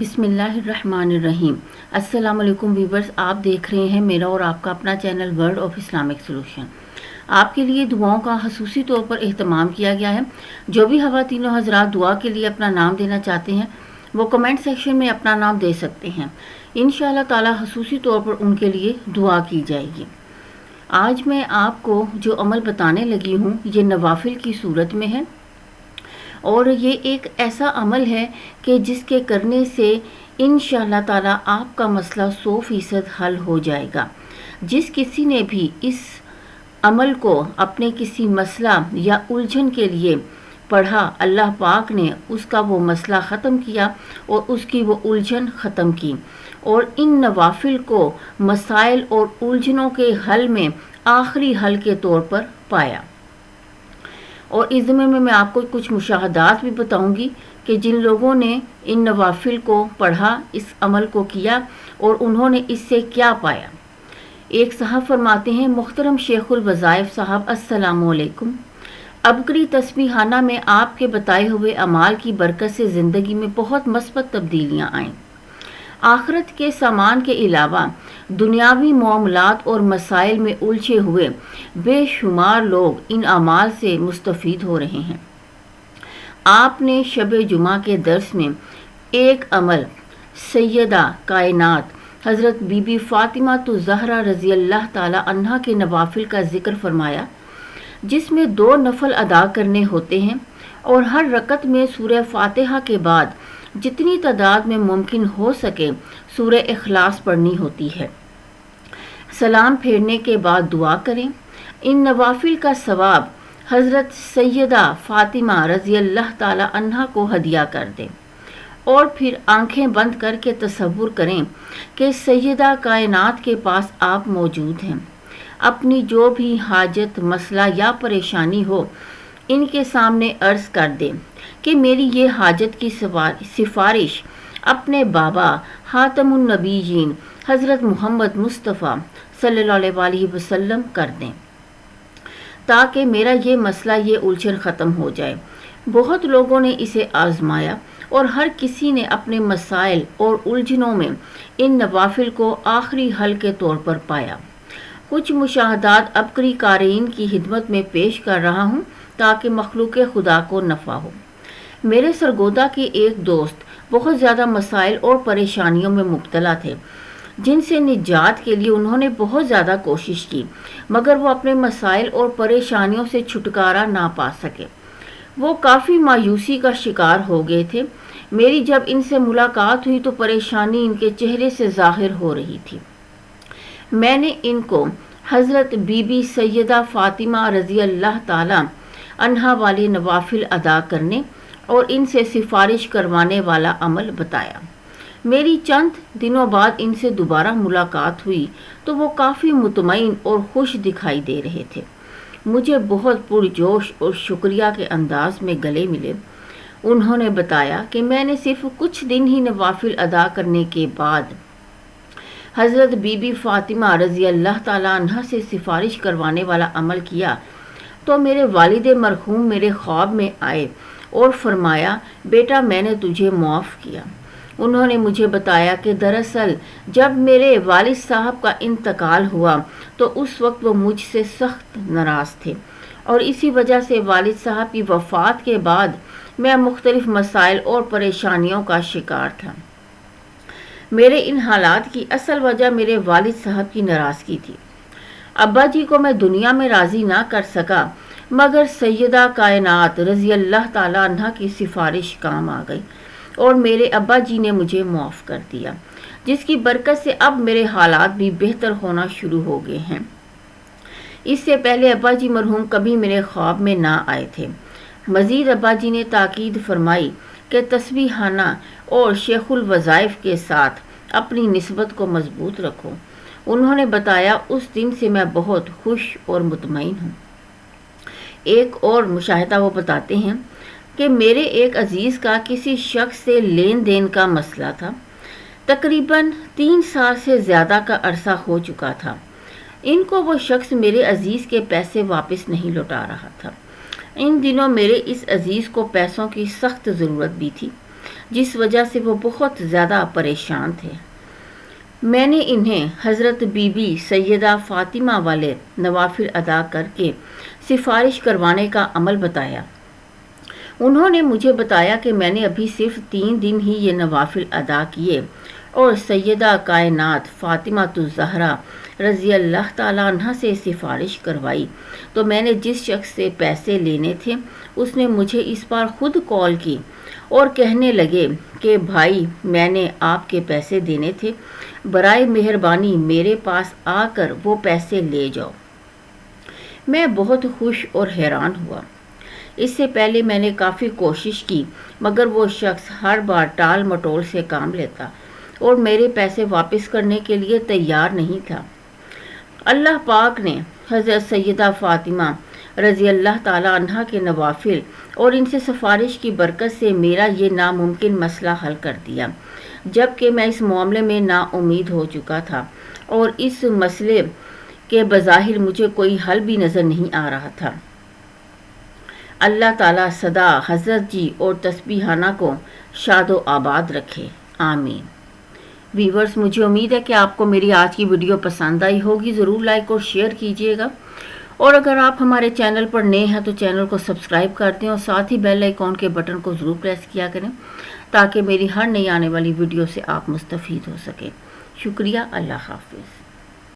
बिस्मिल्लाहिर्रहमानिर्रहीम। अस्सलाम वालेकुम व्यूवर्स, आप देख रहे हैं मेरा और आपका अपना channel world of Islamic solution. आपके लिए दुआओं का खसूसी तौर पर एहतमाम किया गया है। जो भी ख़वातीनो हज़रात दुआ के लिए अपना नाम देना चाहते हैं वो कमेंट सेक्शन में अपना नाम दे सकते हैं। इंशाअल्लाह ताला खसूसी तौर पर उनके लिए दुआ की जाएगी। आज मैं आपको जो अमल बताने लगी हूँ ये नवाफिल की सूरत में है और ये एक ऐसा अमल है कि जिसके करने से इंशाअल्लाह ताला आपका मसला 100% हल हो जाएगा। जिस किसी ने भी इस अमल को अपने किसी मसला या उलझन के लिए पढ़ा, अल्लाह पाक ने उसका वो मसला ख़त्म किया और उसकी वो उलझन ख़त्म की और इन नवाफिल को मसाइल और उलझनों के हल में आखिरी हल के तौर पर पाया। और इस ज़िम्मे में मैं आपको कुछ मुशाहदात भी बताऊंगी कि जिन लोगों ने इन नवाफिल को पढ़ा, इस अमल को किया और उन्होंने इससे क्या पाया। एक साहब फरमाते हैं, मुख्तरम शेखुल वज़ाइफ साहब अस्सलामु अलैकुम। अबकरी तस्बीहाना में आपके बताए हुए अमाल की बरकत से ज़िंदगी में बहुत मस्बत तब्दीलियाँ आईं। आखिरत के सामान के अलावा दुनियावी मामलात और मसाइल में उलझे हुए बेशुमार लोग इन अमाल से मुस्तफ़ीद हो रहे हैं। आपने शब जुमा के दर्स में एक अमल सैयदा कायनात हज़रत बीबी फ़ातिमा ज़हरा रज़ी अल्लाह ताला अन्हा के नवाफिल का ज़िक्र फरमाया, जिसमें 2 नफल अदा करने होते हैं और हर रकत में सूरह फ़ातिहा के बाद जितनी तादाद में मुमकिन हो सके सूरह इखलास पढ़नी होती है। सलाम फेरने के बाद दुआ करें। इन नवाफिल का सवाब हज़रत सैयदा फ़ातिमा रज़ी अल्लाह ताला अन्हा को हदिया कर दें और फिर आंखें बंद करके तसव्वुर करें कि सैयदा कायनात के पास आप मौजूद हैं। अपनी जो भी हाजत, मसला या परेशानी हो इनके सामने अर्ज़ कर दें कि मेरी ये हाजत की सिफारिश अपने बाबा हातमुन नबीयीन हज़रत मोहम्मद मुस्तफ़ा सल्लल्लाहु अलैहि वसल्लम कर दें ताकि मेरा ये मसला, ये उलझन ख़त्म हो जाए। बहुत लोगों ने इसे आज़माया और हर किसी ने अपने मसाइल और उलझनों में इन नवाफिल को आखिरी हल के तौर पर पाया। कुछ मुशाहदात अबकरी क़ारीन की खिदमत में पेश कर रहा हूँ ताकि मखलूक़ खुदा को नफ़ा हो। मेरे सरगोदा के एक दोस्त बहुत ज़्यादा मसाइल और परेशानियों में मुब्तला थे, जिनसे निजात के लिए उन्होंने बहुत ज़्यादा कोशिश की, मगर वो अपने मसाइल और परेशानियों से छुटकारा ना पा सके। वो काफ़ी मायूसी का शिकार हो गए थे। मेरी जब इनसे मुलाकात हुई तो परेशानी इनके चेहरे से ज़ाहिर हो रही थी। मैंने इनको हज़रत बीबी सैयदा फ़ातिमा रज़ी अल्लाह ताला अन्हा वाले नवाफिल अदा करने और इनसे सिफारिश करवाने वाला अमल बताया। मेरी चंद दिनों बाद इनसे दोबारा मुलाकात हुई तो वो काफ़ी मुतमईन और खुश दिखाई दे रहे थे। मुझे बहुत पुरजोश और शुक्रिया के अंदाज में गले मिले। उन्होंने बताया कि मैंने सिर्फ कुछ दिन ही नवाफिल अदा करने के बाद हज़रत बीबी फ़ातिमा रज़ी अल्लाह ताला अन्हा से सिफारिश करवाने वाला अमल किया तो मेरे वालिद मरहूम मेरे ख्वाब में आए और फरमाया, बेटा मैंने तुझे मुआफ़ किया। उन्होंने मुझे बताया कि दरअसल जब मेरे वालिद साहब का इंतकाल हुआ तो उस वक्त वो मुझसे सख्त नाराज़ थे और इसी वजह से वालिद साहब की वफ़ात के बाद मैं मुख्तलिफ मसाइल और परेशानियों का शिकार था। मेरे इन हालात की असल वजह मेरे वालिद साहब की नाराज़गी थी। अब्बा जी को मैं दुनिया में राज़ी ना कर सका, मगर सैयदा कायनात रज़ी अल्लाह ताला अन्हा की सिफारिश काम आ गई और मेरे अब्बा जी ने मुझे मुआफ़ कर दिया, जिसकी बरकत से अब मेरे हालात भी बेहतर होना शुरू हो गए हैं। इससे पहले अब्बा जी मरहूम कभी मेरे ख्वाब में ना आए थे। मज़ीद अब्बा जी ने ताकीद फरमाई कि तस्बीहाना और शेखुल वज़ाइफ के साथ अपनी निस्बत को मजबूत रखो। उन्होंने बताया, उस दिन से मैं बहुत खुश और मुतमईन हूँ। एक और मुशाहिदा वो बताते हैं कि मेरे एक अजीज़ का किसी शख्स से लेन देन का मसला था। तकरीबन 3 साल से ज़्यादा का अरसा हो चुका था। इनको वो शख्स मेरे अजीज़ के पैसे वापस नहीं लौटा रहा था। इन दिनों मेरे इस अजीज़ को पैसों की सख्त ज़रूरत भी थी। جس وجہ سے وہ بہت زیادہ پریشان تھے۔ میں نے انہیں حضرت بی بی سیدہ فاطمہ والے نوافل ادا کر کے سفارش کروانے کا عمل بتایا۔ انہوں نے مجھے بتایا کہ میں نے ابھی صرف 3 دن ہی یہ نوافل ادا کیے اور سیدہ کائنات فاطمہ الزہرا رضی اللہ تعالیٰ عنہ سے سفارش کروائی تو میں نے جس شخص سے پیسے لینے تھے اس نے مجھے اس بار خود کال کی اور کہنے لگے کہ بھائی میں نے آپ کے پیسے دینے تھے، برائے مہربانی میرے پاس آ کر وہ پیسے لے جاؤ۔ میں بہت خوش اور حیران ہوا۔ اس سے پہلے میں نے کافی کوشش کی مگر وہ شخص ہر بار ٹال مٹول سے کام لیتا اور میرے پیسے واپس کرنے کے لیے تیار نہیں تھا۔ اللہ پاک نے حضرت سیدہ فاطمہ رضی اللہ تعالیٰ عنہ کے نوافل اور ان سے سفارش کی برکت سے میرا یہ ناممکن مسئلہ حل کر دیا، جبکہ میں اس معاملے میں نا امید ہو چکا تھا اور اس مسئلے کے بظاہر مجھے کوئی حل بھی نظر نہیں آ رہا تھا۔ اللہ تعالیٰ سدا حضرت جی اور تسبیحانہ کو شاد و آباد رکھے، آمین۔ ویورز، مجھے امید ہے کہ آپ کو میری آج کی ویڈیو پسند آئی ہوگی۔ ضرور لائک اور شیئر کیجیے گا، اور اگر آپ ہمارے چینل پر نئے ہیں تو چینل کو سبسکرائب کر دیں اور ساتھ ہی بیل آئیکن کے بٹن کو ضرور پریس کیا کریں تاکہ میری ہر نئی آنے والی ویڈیو سے آپ مستفید ہو سکیں۔ شکریہ، اللہ حافظ۔